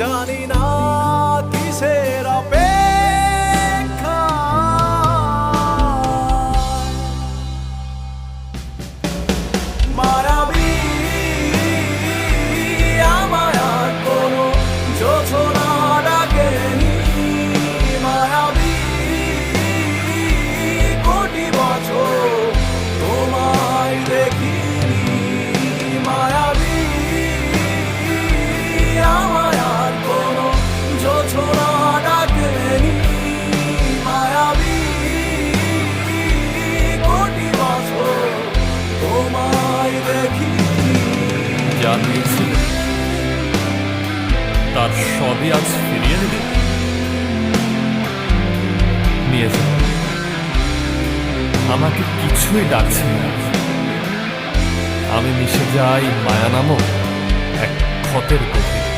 জানি না কিসের অপেক্ষা মায়াবী আমায় আর কোনো জোছনা ডাকেনি মায়াবী কোটি বছর তোমায় দেখিনি মায়াবী আমায় আর কোনো জোছনা ডাকেনি মায়াবী কোটি বছর তোমায় দেখিনি যা পেয়েছিল তার সবই আজ ফিরিয়ে নেবে নিয়ে যাও আমাকে কিছুই ডাকছে না আমি মিশে যাই মায়া নামক এক ক্ষতের গভীরে